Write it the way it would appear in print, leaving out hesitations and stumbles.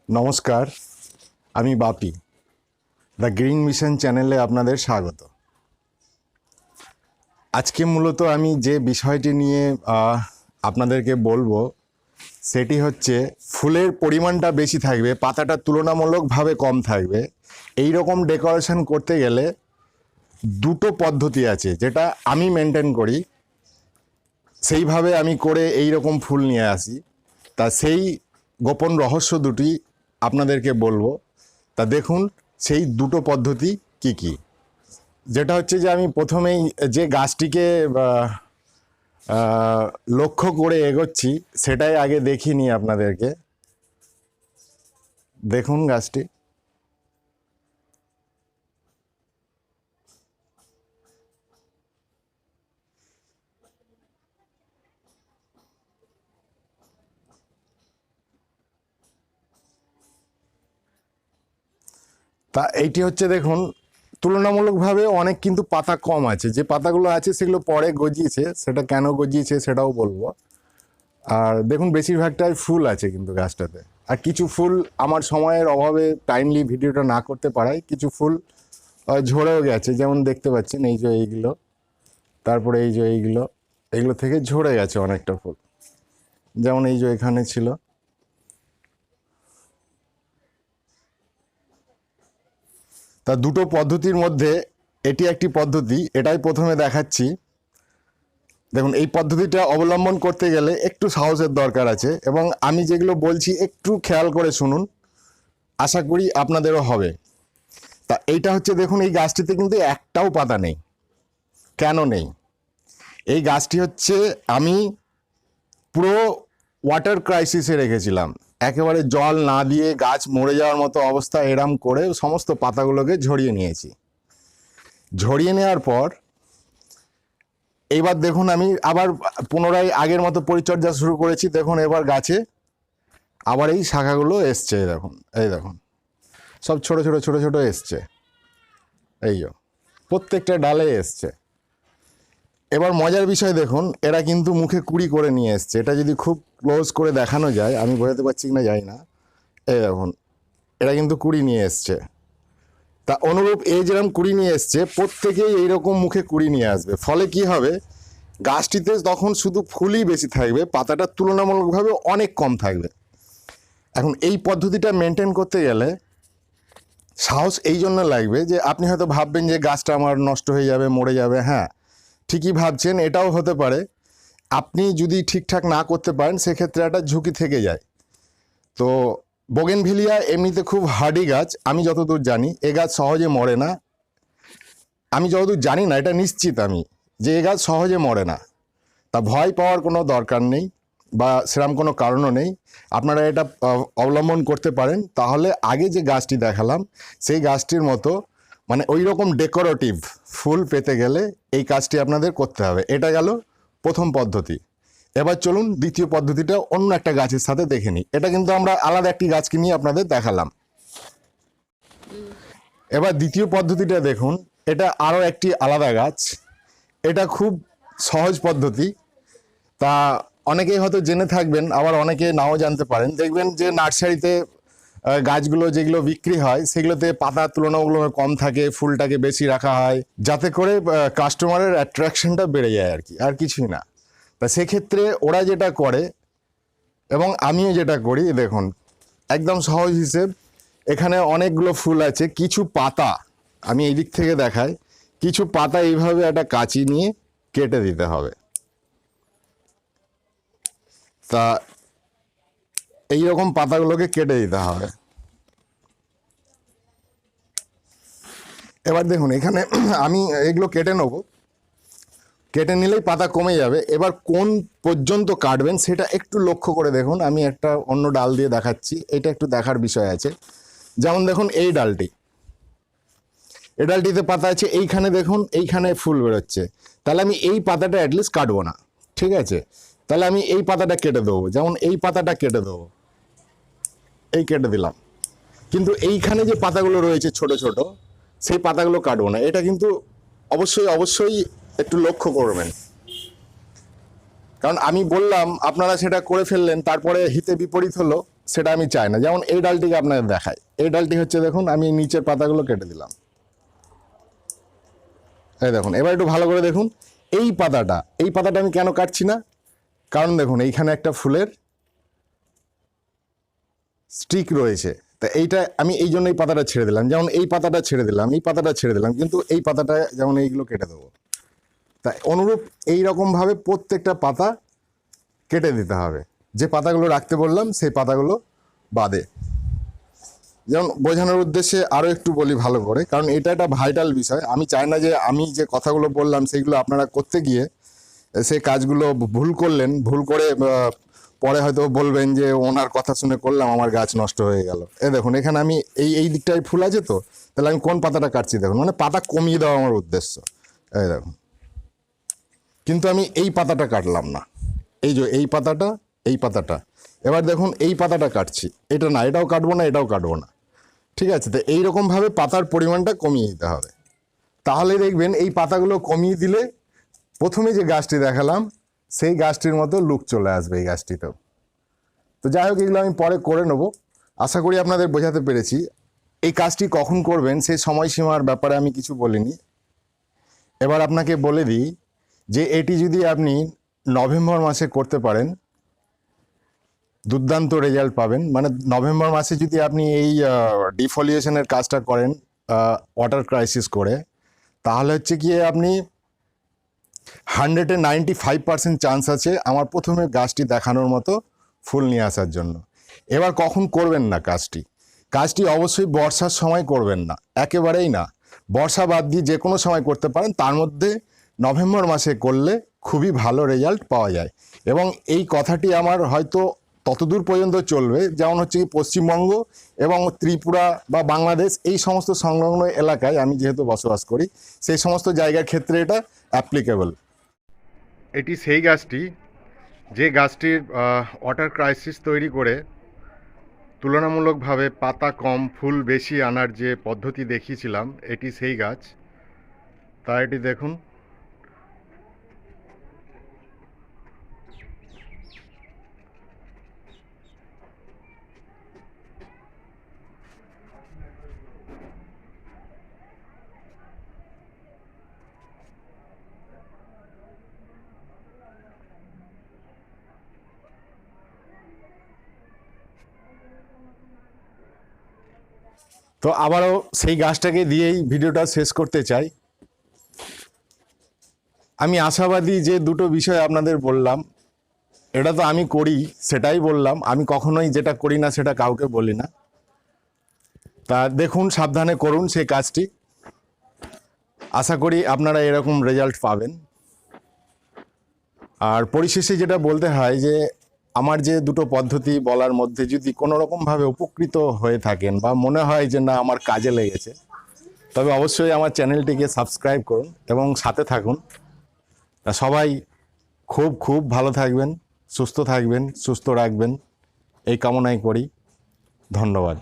নমস্কার, আমি বাপি। The green mission চ্যানেলে আপনাদের স্বাগত। আজকে মূলত আমি যে বিষয়টি নিয়ে আপনাদেরকে বলবো সেটি হচ্ছে ফুলের পরিমাণটা বেশি থাকবে, পাতাটা তুলনামূলকভাবে কম থাকবে। এই রকম ডেকোরেশন করতে গেলে দুটো পদ্ধতি আছে, যেটা আমি মেনটেন করি, সেইভাবে আমি করে এই রকম ফুল নিয়ে আসি। তা সেই গোপন রহস্য দুটি আপনাদেরকে বলবো। তা দেখুন সেই দুটো পদ্ধতি কি কি। যেটা হচ্ছে যে আমি প্রথমেই যে গাছটিকে লক্ষ্য করে এগোচ্ছি সেটাই আগে দেখিয়ে নিই আপনাদেরকে। দেখুন গাছটি, তা এইটি হচ্ছে দেখুন তুলনামূলকভাবে অনেক কিন্তু পাতা কম আছে। যে পাতাগুলো আছে সেগুলো পরে গজিয়েছে, সেটা কেন গজিয়েছে সেটাও বলবো। আর দেখুন বেশিরভাগটাই ফুল আছে কিন্তু গাছটাতে। আর কিছু ফুল আমার সময়ের অভাবে টাইমলি ভিডিওটা না করতে পারায় কিছু ফুল ঝরেও গেছে, যেমন দেখতে পাচ্ছেন এই যে এইগুলো, তারপরে এই যে এইগুলো থেকে ঝরে গেছে অনেকটা ফুল, যেমন এই যে এখানে ছিল। তা দুটো পদ্ধতির মধ্যে এটি একটি পদ্ধতি, এটাই প্রথমে দেখাচ্ছি। দেখুন এই পদ্ধতিটা অবলম্বন করতে গেলে একটু সাহসের দরকার আছে, এবং আমি যেগুলো বলছি একটু খেয়াল করে শুনুন, আশা করি আপনাদেরও হবে। তা এইটা হচ্ছে দেখুন এই গাছটিতে কিন্তু একটাও পাতা নেই। কেন নেই? এই গাছটি হচ্ছে আমি পুরো ওয়াটার ক্রাইসিসে রেখেছিলাম, একেবারে জল না দিয়ে গাছ মরে যাওয়ার মতো অবস্থা, এরম করে সমস্ত পাতাগুলোকে ঝরিয়ে নিয়েছি। ঝরিয়ে নেওয়ার পর এইবার দেখুন আমি আবার পুনরায় আগের মতো পরিচর্যা শুরু করেছি। দেখুন এবার গাছে আবার এই শাখাগুলো এসছে, দেখুন এই দেখুন সব ছোট ছোট ছোট ছোট এসছে, এই প্রত্যেকটা ডালে এসছে। এবার মজার বিষয় দেখুন, এরা কিন্তু মুখে কুড়ি করে নিয়ে এসছে। এটা যদি খুব ক্লোজ করে দেখানো যায়, আমি বোঝাতে পারছি কিনা জানি না, এই দেখুন এরা কিন্তু কুড়ি নিয়ে এসছে। তা অনুরূপ এই যেরকম কুড়ি নিয়ে এসছে, প্রত্যেকেই এইরকম মুখে কুড়ি নিয়ে আসবে। ফলে কি হবে, গাছটিতে তখন শুধু ফুলই বেশি থাকবে, পাতাটা তুলনামূলকভাবে অনেক কম থাকবে। এখন এই পদ্ধতিটা মেনটেন করতে গেলে সাহস এই জন্য লাগবে যে আপনি হয়তো ভাববেন যে গাছটা আমার নষ্ট হয়ে যাবে, মরে যাবে। হ্যাঁ, ঠিকই ভাবছেন, এটাও হতে পারে। আপনি যদি ঠিকঠাক না করতে পারেন সেক্ষেত্রে একটা ঝুঁকি থেকে যায়। তো বোগেনভিলিয়া এমনিতে খুব হার্ডি গাছ, আমি যতদূর জানি এ গাছ সহজে মরে না। আমি যতদূর জানি না, এটা নিশ্চিত আমি, যে এ গাছ সহজে মরে না। তা ভয় পাওয়ার কোনো দরকার নেই, বা সেরকম কোনো কারণও নেই। আপনারা এটা অবলম্বন করতে পারেন। তাহলে আগে যে গাছটি দেখালাম সেই গাছটির মতো মানে ওই রকম ডেকোরেটিভ ফুল পেতে গেলে এই কাজটি আপনাদের করতে হবে। এটা গেল প্রথম পদ্ধতি। এবার চলুন দ্বিতীয় পদ্ধতিটা অন্য একটা গাছের সাথে দেখে নিই। এটা কিন্তু আমরা আলাদা একটি গাছকে নিয়ে আপনাদের দেখালাম। এবার দ্বিতীয় পদ্ধতিটা দেখুন, এটা আরও একটি আলাদা গাছ। এটা খুব সহজ পদ্ধতি। তা অনেকেই হয়তো জেনে থাকবেন, আবার অনেকে নাও জানতে পারেন। দেখবেন যে নার্সারিতে গাছগুলো যেগুলো বিক্রি হয় সেগুলোতে পাতার তুলনামূলক কম থাকে, ফুলটাকে বেশি রাখা হয় যাতে করে কাস্টমারের অ্যাট্রাকশনটা বেড়ে যায় আর কি, আর কিছুই না। তা সেক্ষেত্রে ওরা যেটা করে এবং আমিও যেটা করি, দেখুন একদম সহজ হিসেব। এখানে অনেকগুলো ফুল আছে, কিছু পাতা আমি এই দিক থেকে দেখাই, কিছু পাতা এইভাবে একটা কাঁচি নিয়ে কেটে দিতে হবে। তা এইরকম পাতাগুলোকে কেটে দিতে হবে। এবার দেখুন এখানে আমি এগুলো কেটে নেবো, কেটে নিলেই পাতা কমে যাবে। এবার কোন পর্যন্ত কাটবেন সেটা একটু লক্ষ্য করে দেখুন। আমি একটা অন্য ডাল দিয়ে দেখাচ্ছি, এটা একটু দেখার বিষয় আছে। যেমন দেখুন এই ডালটিতে পাতা আছে, এইখানে দেখুন এইখানে ফুল বেরোচ্ছে। তাহলে আমি এই পাতাটা অ্যাটলিস্ট কাটবো না, ঠিক আছে? তাহলে আমি এই পাতাটা কেটে দেবো, যেমন এই পাতাটা কেটে দেবো, এই কেটে দিলাম। কিন্তু এইখানে যে পাতাগুলো রয়েছে ছোট ছোট, সেই পাতাগুলো কাটবো না। এটা কিন্তু অবশ্যই অবশ্যই একটু লক্ষ্য করবেন, কারণ আমি বললাম আপনারা সেটা করে ফেললেন, তারপরে হিতে বিপরীত হলো। সেটা আমি চাই না। যেমন এই ডালটিকে আপনাদের দেখাই, এই ডালটি হচ্ছে দেখুন, আমি নিচের পাতাগুলো কেটে দিলাম, এই দেখুন। এবার একটু ভালো করে দেখুন এই পাতাটা আমি কেন কাটছি না, কারণ দেখুন এইখানে একটা ফুলের স্টিক রয়েছে, তা এইটা আমি এই জন্য এই পাতাটা ছেড়ে দিলাম। যেমন এই পাতাটা ছেড়ে দিলাম, এই পাতাটা ছেড়ে দিলাম, কিন্তু এই পাতাটা যেমন এইগুলো কেটে দেবো। তাই অনুরূপ এইরকমভাবে প্রত্যেকটা পাতা কেটে দিতে হবে। যে পাতাগুলো রাখতে বললাম সেই পাতাগুলো বাদে। যেমন বোঝানোর উদ্দেশ্যে আরও একটু বলি ভালো করে, কারণ এটা একটা ভাইটাল বিষয়। আমি চাই না যে আমি যে কথাগুলো বললাম সেইগুলো আপনারা করতে গিয়ে সেই কাজগুলো ভুল করলেন, ভুল করে পরে হয়তো বলবেন যে ওনার কথা শুনে করলাম, আমার গাছ নষ্ট হয়ে গেল। দেখুন এখানে আমি এই দিকটায় ফুল আছে, তো তাহলে আমি কোন পাতাটা কাটছি দেখুন, মানে পাতা কমিয়ে দেওয়া আমার উদ্দেশ্য। দেখুন, কিন্তু আমি এই পাতাটা কাটলাম না, এই যে এই পাতাটা। এবার দেখুন এই পাতাটা কাটছি, এটা না, এটাও কাটবো না, এটাও কাটবো না, ঠিক আছে। তো এইরকমভাবে পাতার পরিমাণটা কমিয়ে দিতে হবে। তাহলে দেখবেন এই পাতাগুলো কমিয়ে দিলে প্রথমে যে গাছটি দেখালাম সেই গাছটির মতো লুক চলে আসবে এই গাছটিতেও। তো যাই হোক, এগুলো আমি পরে করে নেব। আশা করি আপনাদের বোঝাতে পেরেছি। এই কাজটি কখন করবেন সেই সময়সীমার ব্যাপারে আমি কিছু বলিনি। এবার আপনাকে বলে দিই যে এটি যদি আপনি নভেম্বর মাসে করতে পারেন দুর্দান্ত রেজাল্ট পাবেন। মানে নভেম্বর মাসে যদি আপনি এই ডিফলিয়েশনের কাজটা করেন ওয়াটার ক্রাইসিস করে, তাহলে হচ্ছে কি আপনি 195% চান্স আছে আমার প্রথমে গাছটি দেখানোর মতো ফুল নিয়ে আসার জন্য। এবার কখন করবেন না কাজটি অবশ্যই বর্ষার সময় করবেন না, একেবারেই না। বর্ষা বাদ দিয়ে যে কোনো সময় করতে পারেন, তার মধ্যে নভেম্বর মাসে করলে খুবই ভালো রেজাল্ট পাওয়া যায়। এবং এই কথাটি আমার হয়তো ততদূর পর্যন্ত চলবে, যেমন হচ্ছে কি পশ্চিমবঙ্গ এবং ত্রিপুরা বা বাংলাদেশ এই সমস্ত সংলগ্ন এলাকায় আমি যেহেতু বসবাস করি, সেই সমস্ত জায়গার ক্ষেত্রে এটা অ্যাপ্লিকেবল। এটি সেই গাছটি যে গাছটির ওয়াটার ক্রাইসিস তৈরি করে তুলনামূলকভাবে পাতা কম ফুল বেশি আনার যে পদ্ধতি দেখিয়েছিলাম, এটি সেই গাছ। তা এটি দেখুন, তো আবারও সেই গাছটাকে দিয়েই ভিডিওটা শেষ করতে চাই। আমি আশাবাদী যে দুটো বিষয় আপনাদের বললাম, এটা তো আমি করি সেটাই বললাম, আমি কখনোই যেটা করি না সেটা কাউকে বলি না। তা দেখুন, সাবধানে করুন সেই কাজটি, আশা করি আপনারা এরকম রেজাল্ট পাবেন। আর পরিশেষে যেটা বলতে হয় যে আমার যে দুটো পদ্ধতি বলার মধ্যে যদি কোনো রকমভাবে উপকৃত হয়ে থাকেন বা মনে হয় যে না আমার কাজে লেগেছে, তবে অবশ্যই আমার চ্যানেলটিকে সাবস্ক্রাইব করুন এবং সাথে থাকুন। সবাই খুব খুব ভালো থাকবেন, সুস্থ থাকবেন, সুস্থ রাখবেন এই কামনাই করি। ধন্যবাদ।